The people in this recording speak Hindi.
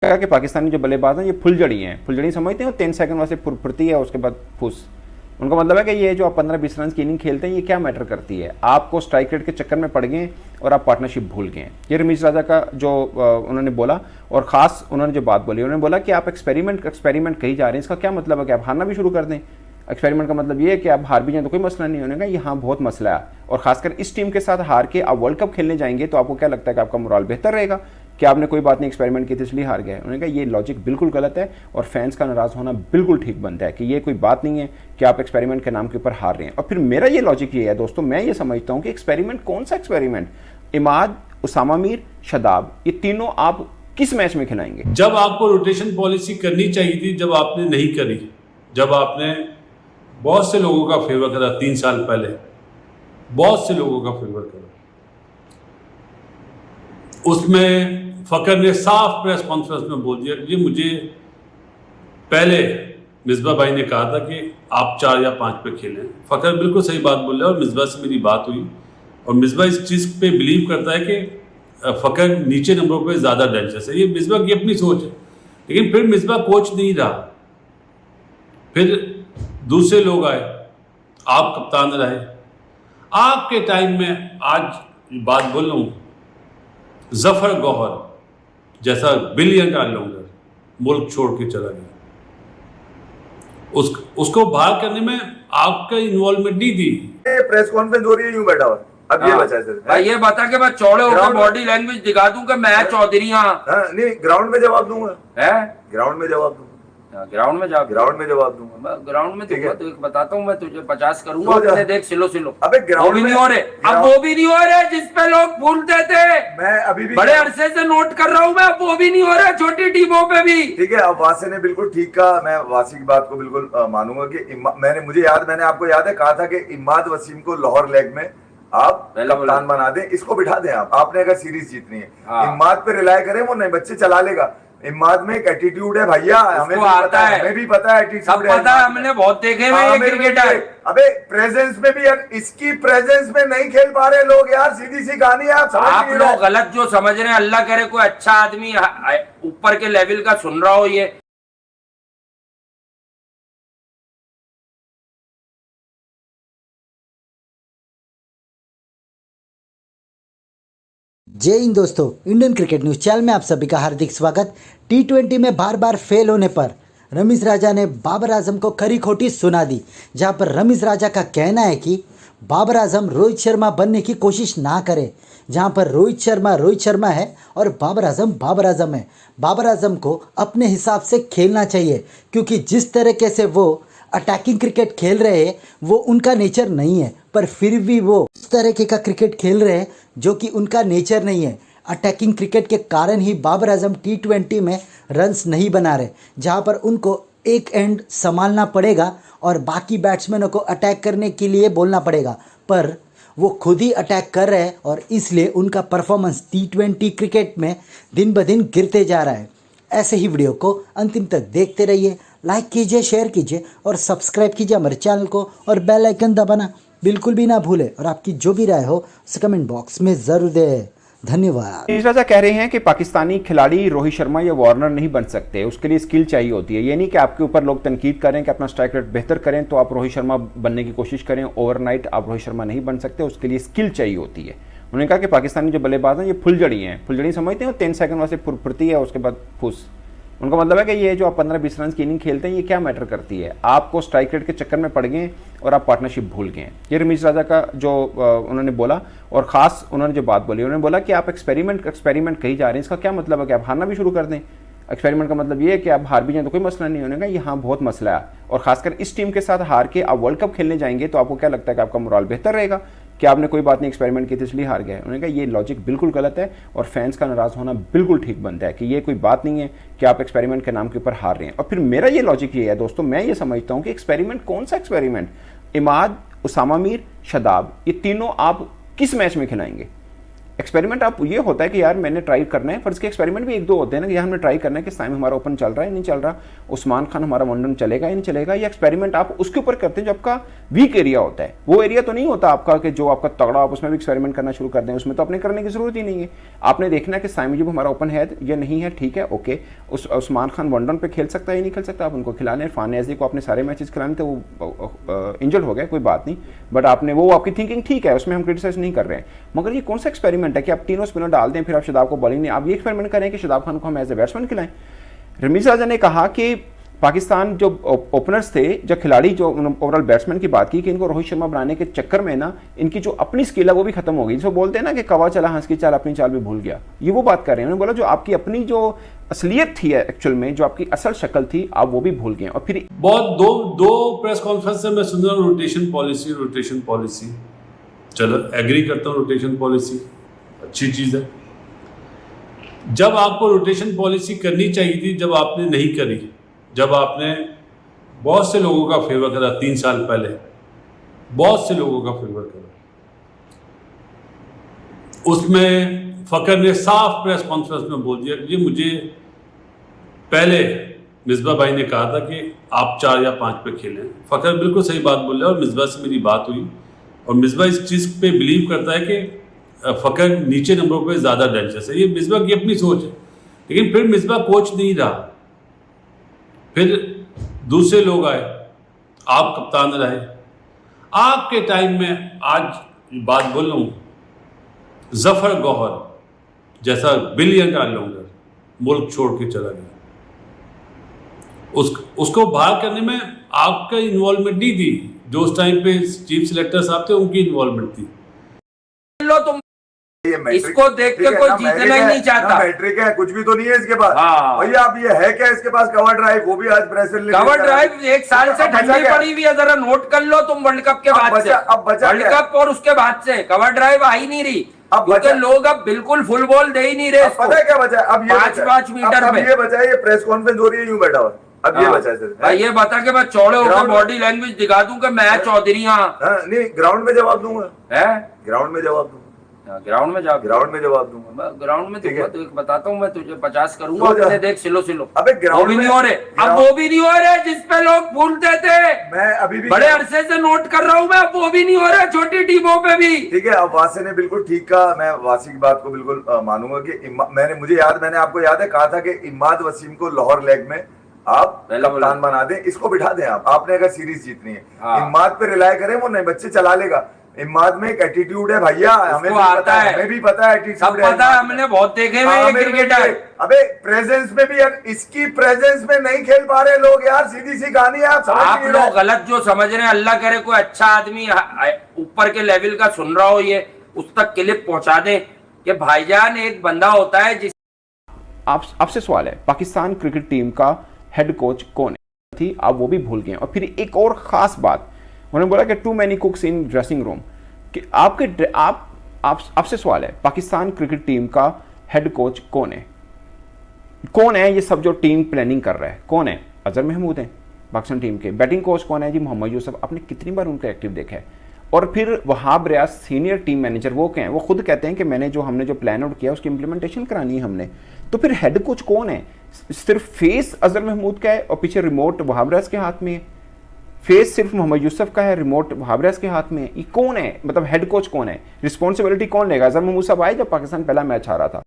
कहा कि पाकिस्तानी जो बल्लेबाज हैं ये फुलझड़ी हैं। फुलझड़ी समझते हैं, 3 सेकंड वास्ते फुरफुरती है, उसके बाद फूस। उनका मतलब है कि ये जो आप 15-20 रन की इनिंग खेलते हैं ये क्या मैटर करती है, आपको स्ट्राइक रेट के चक्कर में पड़ गए और आप पार्टनरशिप भूल गए। ये रमीज राजा का जो उन्होंने बोला, और ख़ास उन्होंने जो बात बोली, उन्होंने बोला कि आप एक्सपेरिमेंट कही जा रहे हैं, इसका क्या मतलब है कि आप हारना भी शुरू कर दें। एक्सपेरिमेंट का मतलब ये है कि आप हार भी जाए तो कोई मसला नहीं होने का, यहाँ बहुत मसला है। और खासकर इस टीम के साथ हार के आप वर्ल्ड कप खेलने जाएंगे तो आपको क्या लगता है कि आपका मोराल बेहतर रहेगा कि आपने कोई बात नहीं एक्सपेरिमेंट की थी इसलिए हार गए। उन्होंने कहा ये लॉजिक बिल्कुल गलत है और फैंस का नाराज़ होना बिल्कुल ठीक बनता है कि ये कोई बात नहीं है कि आप एक्सपेरिमेंट के नाम के ऊपर हार रहे हैं। और फिर मेरा ये लॉजिक ये है दोस्तों, मैं ये समझता हूँ कि एक्सपेरिमेंट कौन सा एक्सपेरिमेंट, इमाद, उसामा मीर, शादाब, ये तीनों आप किस मैच में खिलाएंगे? जब आपको रोटेशन पॉलिसी करनी चाहिए थी, जब आपने नहीं करी, जब आपने बहुत से लोगों का फेवर करा 3 साल पहले, बहुत से लोगों का फेवर करा, उसमें फकर ने साफ प्रेस कॉन्फ्रेंस में बोल दिया कि मुझे पहले मिसबा भाई ने कहा था कि आप 4 या 5 पे खेलें। फकर बिल्कुल सही बात बोल रहा है और मिसबा से मेरी बात हुई और मिसबा इस चीज़ पे बिलीव करता है कि फकर नीचे नंबरों पे ज़्यादा डेंजरस है। ये मिसबा की अपनी सोच है, लेकिन फिर मिसबा कोच नहीं रहा, फिर दूसरे लोग आए, आप कप्तान रहे। आपके टाइम में आज बात बोल रहा हूँ, जफर गौहर जैसा बिलियन ऑलराउंडर मुल्क छोड़ के चला गया, उसको बाहर करने में आपका इन्वॉल्वमेंट नहीं थी। प्रेस कॉन्फ्रेंस हो रही है, यूं बैठा हुआ। अब ये बचा सर भाई, ये बता के मैं चौड़े होकर बॉडी लैंग्वेज दिखा दूं कि मैं चौधरी। नहीं, ग्राउंड में जवाब दूंगा, ग्राउंड में जवाब दूंगा, ग्राउंड में जवाब दूंगा, ग्राउंड में तो बताता हूँ मैं तुझे 50 करूंगा अपने, देख सिलो। अबे ग्राउंड भी नहीं हो रहे, अब वो भी नहीं हो रहे जिसपे लोग भूलते थे। मैं अभी भी बड़े अरसे से नोट कर रहा हूँ मैं, अब वो भी नहीं हो रहे छोटी टीमों पे भी। ठीक है, अब वासी ने बिल्कुल ठीक कहा, मैं वासी की बात को बिल्कुल मानूंगा कि मैंने आपको याद है कहा था कि इमाद वसीम को लाहौर लेग में आप कप्तान बना दें, इसको बिठा दें। आपने अगर सीरीज जीतनी है, इमाद पे रिलाय करें, वो नहीं बच्चे चला लेगा। इमाद में एक एटीट्यूड है भैया, हमें आता है, हमें भी पता है एटीट्यूड है, पता है, हमने बहुत देखे हुए ये क्रिकेटर। अबे प्रेजेंस में भी, इसकी प्रेजेंस में नहीं खेल पा रहे लोग यार, सीधी सी कहानी है। आप लोग गलत जो समझ रहे हैं, अल्लाह करे कोई अच्छा आदमी ऊपर के लेवल का सुन रहा हो ये। जय हिंद दोस्तों, इंडियन क्रिकेट न्यूज़ चैनल में आप सभी का हार्दिक स्वागत। T20 में बार बार फेल होने पर रमीज राजा ने बाबर आजम को खरी खोटी सुना दी, जहां पर रमीज राजा का कहना है कि बाबर आजम रोहित शर्मा बनने की कोशिश ना करे, जहां पर रोहित शर्मा है और बाबर आजम है। बाबर आजम को अपने हिसाब से खेलना चाहिए, क्योंकि जिस तरीके से वो अटैकिंग क्रिकेट खेल रहे हैं वो उनका नेचर नहीं है, पर फिर भी वो उस तरीके का क्रिकेट खेल रहे हैं जो कि उनका नेचर नहीं है। अटैकिंग क्रिकेट के कारण ही बाबर आजम T20 में रन्स नहीं बना रहे, जहां पर उनको एक एंड संभालना पड़ेगा और बाकी बैट्समैनों को अटैक करने के लिए बोलना पड़ेगा, पर वो खुद ही अटैक कर रहे हैं और इसलिए उनका परफॉर्मेंस T20 क्रिकेट में दिन ब दिन गिरते जा रहा है। ऐसे ही वीडियो को अंतिम तक देखते रहिए, लाइक कीजिए, शेयर कीजिए और सब्सक्राइब कीजिए हमारे चैनल को और बेल आइकन दबाना बिल्कुल भी ना भूलें। और आपकी जो भी राय हो उसे कमेंट बॉक्स में ज़रूर दें। धन्यवाद। रमीज राजा कह रहे हैं कि पाकिस्तानी खिलाड़ी रोहित शर्मा या वार्नर नहीं बन सकते, उसके लिए स्किल चाहिए होती है। ये नहीं कि आपके ऊपर लोग तनकीद करें कि अपना स्ट्राइक रेट बेहतर करें तो आप रोहित शर्मा बनने की कोशिश करें। ओवरनाइट आप रोहित शर्मा नहीं बन सकते, उसके लिए स्किल चाहिए होती है। उन्होंने कहा कि पाकिस्तानी जो बल्लेबाज हैं ये फुलझड़ी हैं। फुलझड़ी समझते हैं, 3 सेकंड वास्ते फुरफुरती है, उसके बाद फूस। उनका मतलब है कि ये जो आप 15-20 रन की इनिंग खेलते हैं ये क्या मैटर करती है, आपको स्ट्राइक रेट के चक्कर में पड़ गए और आप पार्टनरशिप भूल गए। ये रमीज राजा का जो उन्होंने बोला, और ख़ास उन्होंने जो बात बोली, उन्होंने बोला कि आप एक्सपेरिमेंट कही जा रहे हैं, इसका क्या मतलब है कि आप हारना भी शुरू कर दें। एक्सपेरिमेंट का मतलब ये है कि आप हार भी जाए तो कोई मसला नहीं होने का, यहाँ बहुत मसला है। और खासकर इस टीम के साथ हार के आप वर्ल्ड कप खेलने जाएंगे तो आपको क्या लगता है कि आपका मोराल बेहतर रहेगा कि आपने कोई बात नहीं एक्सपेरिमेंट की थी इसलिए हार गए। उन्होंने कहा ये लॉजिक बिल्कुल गलत है और फैंस का नाराज़ होना बिल्कुल ठीक बनता है कि ये कोई बात नहीं है कि आप एक्सपेरिमेंट के नाम के ऊपर हार रहे हैं। और फिर मेरा ये लॉजिक ये है दोस्तों, मैं ये समझता हूँ कि एक्सपेरिमेंट कौन सा एक्सपेरिमेंट, इमाद, उसामा मीर, शादाब, ये तीनों आप किस मैच में खिलाएंगे? एक्सपेरिमेंट आप ये होता है कि यार मैंने ट्राई करना है, फर्ज के एक्सपेरिमेंट भी एक दो होते हैं ना कि यार हमने ट्राई करना है कि साइम हमारा ओपन चल रहा है नहीं चल रहा, उस्मान खान हमारा वनडन चलेगा या नहीं चलेगा। ये एक्सपेरिमेंट आप उसके ऊपर करते हैं जो आपका वीक एरिया होता है। वो एरिया तो नहीं होता आपका कि जो आपका तगड़ा आप उसमें भी एक्सपेरिमेंट करना शुरू कर दें, उसमें तो अपने करने की जरूरत ही नहीं है। आपने देखना है कि साइम अयूब हमारा ओपन है या नहीं है, ठीक है ओके। उस्मान खान वनडन पे खेल सकता है या नहीं खेल सकता, आप उनको खिलाने। इरफान नियाज़ी को आपने सारे मैचेस खिलाने थे, वो इंजर्ड हो गया, कोई बात नहीं, बट आपने वो आपकी थिंकिंग ठीक है, उसमें हम क्रिटिसाइज नहीं कर रहे हैं। मगर ये कौन सा एक्सपेरिमेंट है कि आप तीनों स्पिनर डाल दें फिर आप शादाब को बॉलिंग नहीं। आप ये एक्सपेरिमेंट करें कि शादाब खान को हम एज ए बैट्समैन खिलाएं। रमीज राजा ने कहा कि पाकिस्तान जो ओपनर्स थे, जो खिलाड़ी, जो ओवरऑल बैट्समैन की बात की कि इनको रोहित शर्मा बनाने के चक्कर में ना इनकी जो अपनी स्किल है वो भी खत्म हो गई। जिसको बोलते हैं ना कि कवा चला हंस की चाल अपनी चाल भी भूल गया, ये वो बात कर रहे हैं। उन्होंने बोला जो आपकी अपनी जो असलियत थी एक्चुअल में, जो आपकी असल शक्ल थी, आप वो भी भूल गए। और फिर बहुत दो प्रेस कॉन्फ्रेंस से मैं सुन रहा हूँ रोटेशन पॉलिसी। चलो एग्री करता हूँ, रोटेशन पॉलिसी अच्छी चीज़ है। जब आपको रोटेशन पॉलिसी करनी चाहिए थी, जब आपने नहीं करी, जब आपने बहुत से लोगों का फेवर करा 3 साल पहले, बहुत से लोगों का फेवर करा, उसमें फकर ने साफ प्रेस कॉन्फ्रेंस में बोल दिया कि मुझे पहले मिसबा भाई ने कहा था कि आप 4 या 5 पे खेलें। फकर बिल्कुल सही बात बोल रहे हैं और मिसबा से मेरी बात हुई और मिसबा इस चीज़ पे बिलीव करता है कि फकर नीचे नंबरों पे ज़्यादा डेंजरस है। ये मिसबा की अपनी सोच है। लेकिन फिर मिसबा कोच नहीं रहा, फिर दूसरे लोग आए, आप कप्तान रहे। आपके टाइम में आज बात बोल रहा हूँ, जफर गौहर जैसा बिलियन ऑलराउंडर मुल्क छोड़ के चला गया, उसको बाहर करने में आपका इन्वॉल्वमेंट नहीं थी। जो उस टाइम पे चीफ सिलेक्टर साहब थे उनकी इन्वॉल्वमेंट थी। लो तुम इसको देख के कोई जीतना ही नहीं चाहता। मैट्रिक है, कुछ भी तो नहीं है इसके पास। हाँ। भैया अब ये है क्या इसके पास? कवर ड्राइव, वो भी आज प्रेस रिलीज। कवर ड्राइव 1 साल से ठंडी पड़ी हुई है, जरा नोट कर लो तुम। वर्ल्ड कप के बाद से, वर्ल्ड कप और उसके बाद से कवर ड्राइव आई नहीं रही। अब बचे लोग, अब बिल्कुल फुल बॉल दे ही नहीं रहे। पता है क्या बचा? अब ये 5 मीटर पे ये बचा है, ये प्रेस कॉन्फ्रेंस हो रही है यूं बैठा हुआ। अब ये बचा है सिर्फ भाई, ये बता के मैं चौड़े होकर बॉडी लैंग्वेज दिखा दूं कि मैं चौधरी। नहीं, ग्राउंड में जवाब दूंगा, ग्राउंड में जवाब दूंगा, ग्राउंड में जवाब दूंगा। मैं ग्राउंड में दूंगा तो बताता हूँ, मैं तुझे 50 करूंगा अपने। देख सिलो अबे ग्राउंड वो भी नहीं हो रहे, अब वो भी नहीं हो रहे जिस पे लोग भूलते थे। मैं अभी भी बड़े अरसे से नोट कर रहा हूँ मैं, अब वो भी नहीं हो रहा छोटी टीमों पे भी। ठीक है, अब वासी ने बिल्कुल ठीक कहा, मैं वासी की बात को बिल्कुल मानूंगा कि मैंने आपको याद है कहा था कि इमाद वसीम को लाहौर लेग में आप कप्तान बना दें, इसको बिठा दें। आपने अगर सीरीज जीतनी है, इमाद पे रिलाय करें, वो नहीं बच्चे चला लेगा। इमाद में एक एटीट्यूड है भैया, हमें भी पता है एटीट्यूड है, हमने बहुत देखे हुए क्रिकेटर। अबे प्रेजेंस में भी, इसकी प्रेजेंस में नहीं खेल पा रहे लोग यार, सीधी सी कहानी है। आप लोग गलत जो समझ रहे हैं। अल्लाह करे कोई अच्छा आदमी ऊपर के लेवल का सुन रहा हो, ये उस तक क्लिप पहुंचा दे कि भाईजान एक बंदा होता है जिस आपसे सवाल है, पाकिस्तान क्रिकेट टीम का हेड कोच कौन है थी, आप वो भी भूल गए। और फिर एक और खास बात, उन्होंने बोला कि too many cooks in dressing room, कि आपसे सवाल है, पाकिस्तान क्रिकेट टीम का हेड कोच कौन है? ये सब जो टीम प्लानिंग कर रहा है कौन है? अजहर महमूद हैं पाकिस्तान टीम के। बैटिंग कोच कौन है जी? मोहम्मद यूसुफ। आपने कितनी बार उनका एक्टिव देखा है? और फिर Wahab Riaz senior team manager, वो क्या है? वो खुद कहते हैं कि हमने जो प्लान आउट किया उसकी इंप्लीमेंटेशन करानी है हमने। तो फिर हेड कोच कौन है? सिर्फ फेस अजहर महमूद का है और पीछे रिमोट वहाब रियाज के हाथ में है। फेस सिर्फ मोहम्मद यूसुफ का है, रिमोट वहाब रियाज के हाथ में है। ये कौन है? मतलब हेड कोच कौन है? रिस्पॉन्सिबिलिटी कौन लेगा? अजहर महमूद साहब आए जब पाकिस्तान पहला मैच हारा था।